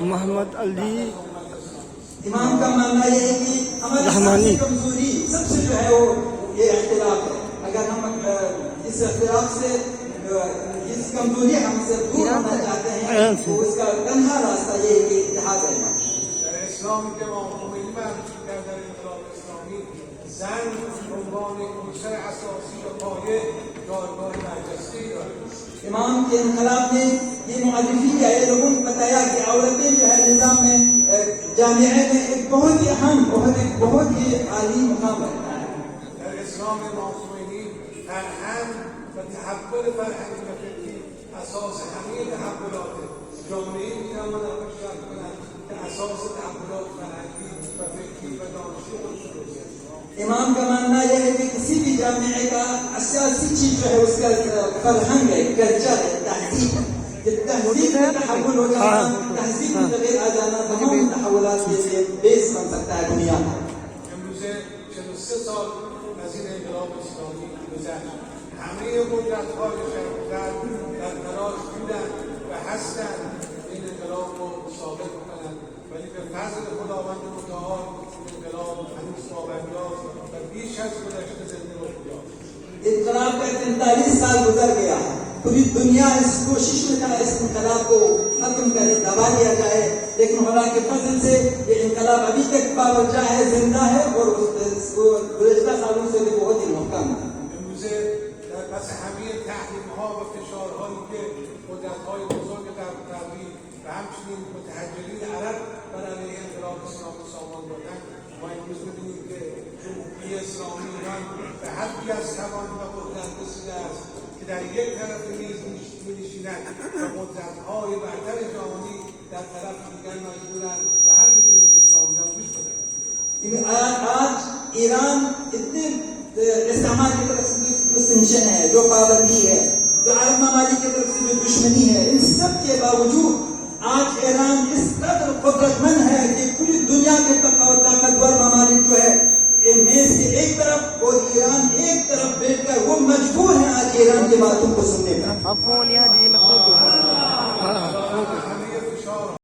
मोहम्मद अली इमाम का मानना यह है कि हमारी सबसे कमजोरी सबसे जो है वो ये इख्तिलाफ है। अगर हम इस इख्तिलाफ से इस कमजोरी हमसे दूर होना चाहते हैं तो उसका तन्हा रास्ता ये है कि इत्तेहाद रहना। اسلامی که ما امیدوارم در انقلاب اسلامی زن به عنوان عنصر اساسی و پایه جایگاه برجسته‌ای دارد. इमाम के इनकलाब ने ये मुआरिफी किया है, लोगों को बताया कि औरतें जो है निज़ाम में जामिया में एक बहुत ही अहम बहुत ही आली मुकाम रखता है। در اسلام امام خمینی فرهنگ و تحول فرهنگی و فکری اساس همه تحولات جامعه می‌تواند پیشرفت کند که اساس تحولات فرهنگی و فکری و دانشی خودش است. इमाम का मानना यह है कि किसी भी जामिया का असासी चीज जो है उसका फरहंग है, कल्चर है, तहजीब है। जब तहजीब में तहव्वुल हो जाना, तहजीब में तगीर आ जाना, तमाम तहव्वुलात के लिए बेस बन सकता है दुनिया का। امروزه 43 سال از این انقلاب اسلامی گذشت. همه قدرت‌های شرق در تلاش بودند و هستند این انقلاب رو ثابت کنند، ولی به فضل خداوند متعال انقلاب هنوز باوریاست و بیش از گذشته زنده و پویاست. इनकलाब का 43 साल गुजर गया है। पूरी दुनिया इस कोशिश में था इस इनकलाब को खत्म करे, दबा दिया जाए, लेकिन खुदा के फजल से ये इनकलाब अभी तक बावजह है, जिंदा है और उसको गुज़श्ता सालों से भी बहुत ही मुहकम है। امروزه در پس همه تحریم‌ها و فشارهایی که قدرت‌های بزرگ غربی و همچنین متحجرین عرب بر علیه انقلاب اسلامی سامان دادند، ما امروز می‌بینیم که جمهوری اسلامی ایران به حدی از توان و قدرت رسیده است که در یک طرف میز می‌نشینند و قدرت‌های برتر جهانی در طرف دیگر مجبورند و هر به جمهوری اسلامی هم گوش بدهند. आज ईरान इतने इस्तेमाल की तरफ से जो सेंशन है, जो पाबंदी है, जो अरब ममालिक की तरफ से जो दुश्मनी है, इन सब के बावजूद आज ईरान इस कदर कुदरतमंद है कि पूरी दुनिया के ताकतवर ममालिक जो है मेज के एक तरफ और ईरान एक तरफ बैठकर वो मजबूर है आज ईरान की बातों को सुनने का।